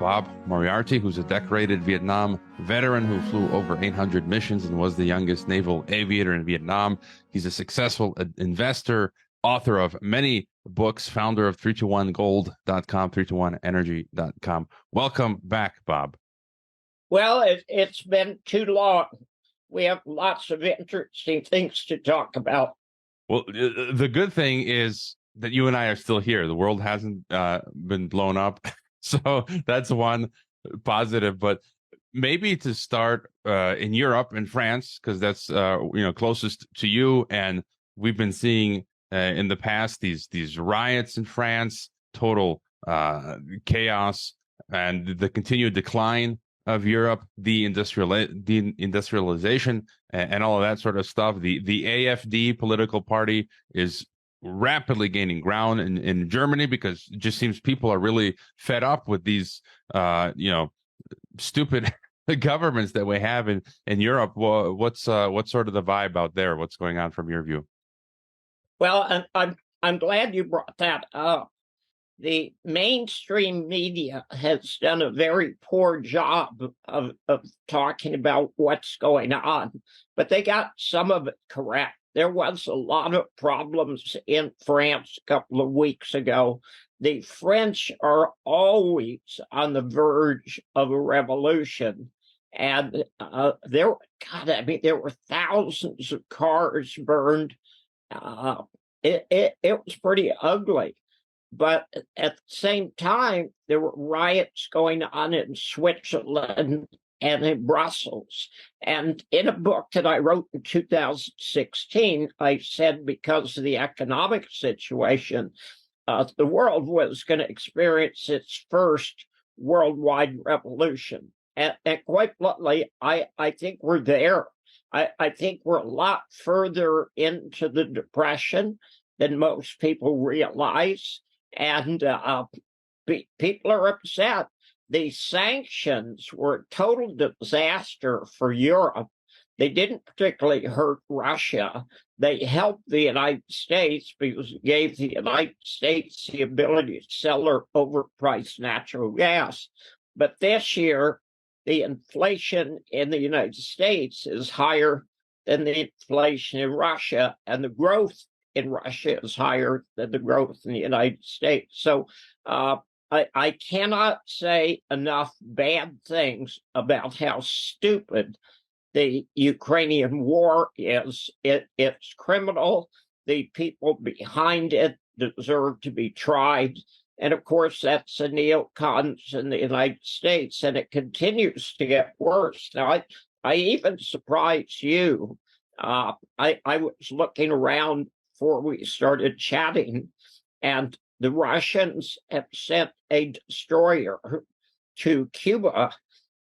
Bob Moriarty, who's a decorated Vietnam veteran who flew over 800 missions and was the youngest naval aviator in Vietnam. He's a successful investor, author of many books, founder of 321gold.com, 321energy.com. Welcome back, Bob. Well, it's been too long. We have lots of interesting things to talk about. Well, the good thing is that you and I are still here. The world hasn't been blown up. So that's one positive. But maybe to start in Europe, in France, because that's closest to you, and we've been seeing in the past these riots in France, total chaos, and the continued decline of Europe, the industrialization, and all of that sort of stuff. The AfD political party is rapidly gaining ground in Germany because it just seems people are really fed up with these stupid governments that we have in Europe. Well, what's sort of the vibe out there? What's going on from your view? Well, I'm glad you brought that up. The mainstream media has done a very poor job of talking about what's going on, but they got some of it correct. There was a lot of problems in France a couple of weeks ago. The French are always on the verge of a revolution. And there were thousands of cars burned. It was pretty ugly. But at the same time, there were riots going on in Switzerland and in Brussels. And in a book that I wrote in 2016, I said because of the economic situation, the world was going to experience its first worldwide revolution. And quite bluntly, I think we're there. I think we're a lot further into the Depression than most people realize. And people are upset. The sanctions were a total disaster for Europe. They didn't particularly hurt Russia. They helped the United States because it gave the United States the ability to sell their overpriced natural gas. But this year, the inflation in the United States is higher than the inflation in Russia, and the growth in Russia is higher than the growth in the United States. So I cannot say enough bad things about how stupid the Ukrainian war is. It's criminal. The people behind it deserve to be tried. And of course, that's the neocons in the United States, and it continues to get worse. Now, I even surprised you. I was looking around before we started chatting, and the Russians have sent a destroyer to Cuba,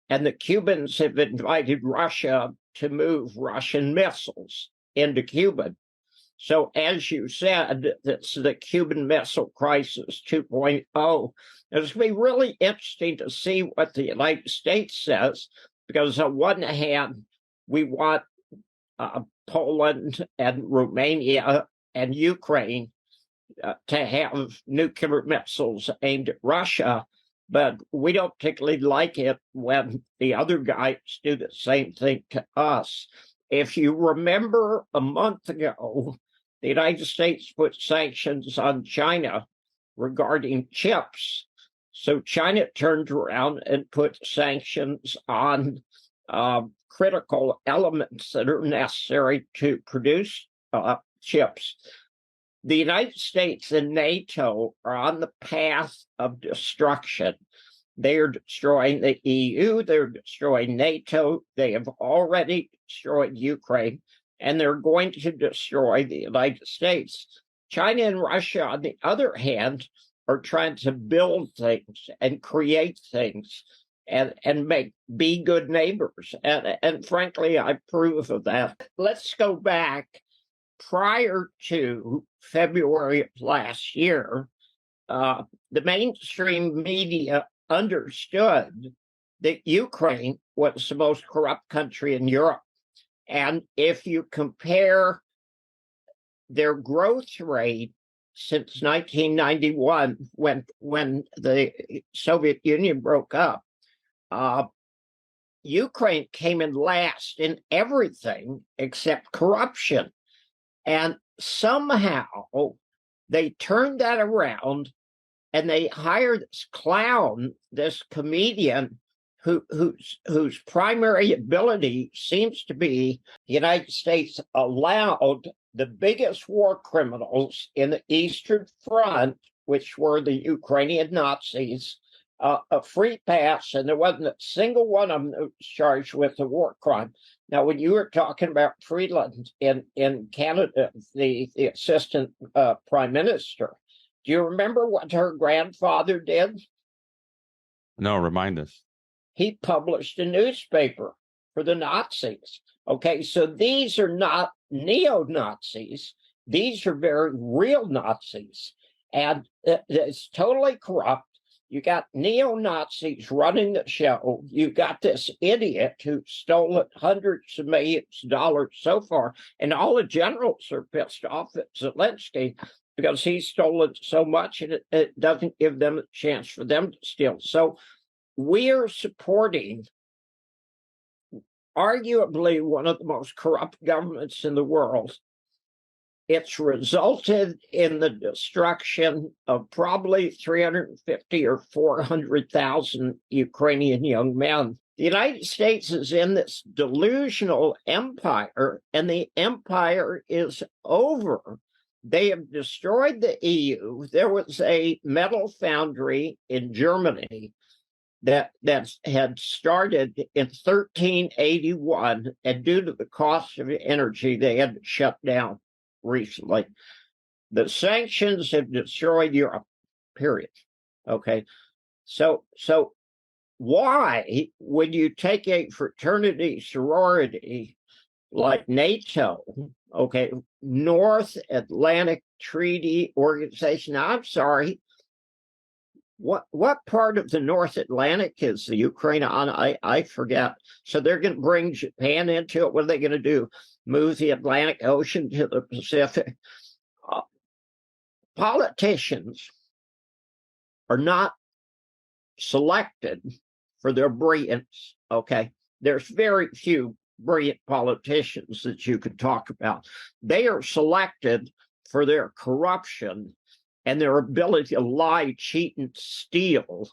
and the Cubans have invited Russia to move Russian missiles into Cuba. So, as you said, it's the Cuban Missile Crisis 2.0. It's going to be really interesting to see what the United States says, because on one hand, we want Poland and Romania and Ukraine to have nuclear missiles aimed at Russia, but we don't particularly like it when the other guys do the same thing to us. If you remember a month ago, the United States put sanctions on China regarding chips. So China turned around and put sanctions on critical elements that are necessary to produce chips. The United States and NATO are on the path of destruction. They are destroying the EU, they're destroying NATO, they have already destroyed Ukraine, and they're going to destroy the United States. China and Russia, on the other hand, are trying to build things and create things and be good neighbors. And frankly, I approve of that. Let's go back. Prior to February of last year, the mainstream media understood that Ukraine was the most corrupt country in Europe. And if you compare their growth rate since 1991, when the Soviet Union broke up, Ukraine came in last in everything except corruption. And somehow they turned that around, and they hired this clown, this comedian, whose primary ability seems to be the United States allowed the biggest war criminals in the Eastern Front, which were the Ukrainian Nazis, a free pass, and there wasn't a single one of them that was charged with a war crime. Now, when you were talking about Freeland in Canada, the assistant prime minister, do you remember what her grandfather did? No, remind us. He published a newspaper for the Nazis. Okay, so these are not neo-Nazis. These are very real Nazis. And it's totally corrupt. You got neo-Nazis running the show. You got this idiot who stole hundreds of millions of dollars so far. And all the generals are pissed off at Zelensky because he's stolen so much, and it doesn't give them a chance for them to steal. So we're supporting arguably one of the most corrupt governments in the world. It's resulted in the destruction of probably 350 or 400,000 Ukrainian young men. The United States is in this delusional empire, and the empire is over. They have destroyed the EU. There was a metal foundry in Germany that had started in 1381, and due to the cost of energy, they had to shut down recently. The sanctions have destroyed Europe, period. Okay. So why would you take a fraternity sorority like NATO, okay, North Atlantic Treaty Organization? Now, I'm sorry, what part of the North Atlantic is the Ukraine on? I forget. So they're going to bring Japan into it. What are they going to do? Move the Atlantic Ocean to the Pacific? Politicians are not selected for their brilliance, okay? There's very few brilliant politicians that you could talk about. They are selected for their corruption and their ability to lie, cheat, and steal.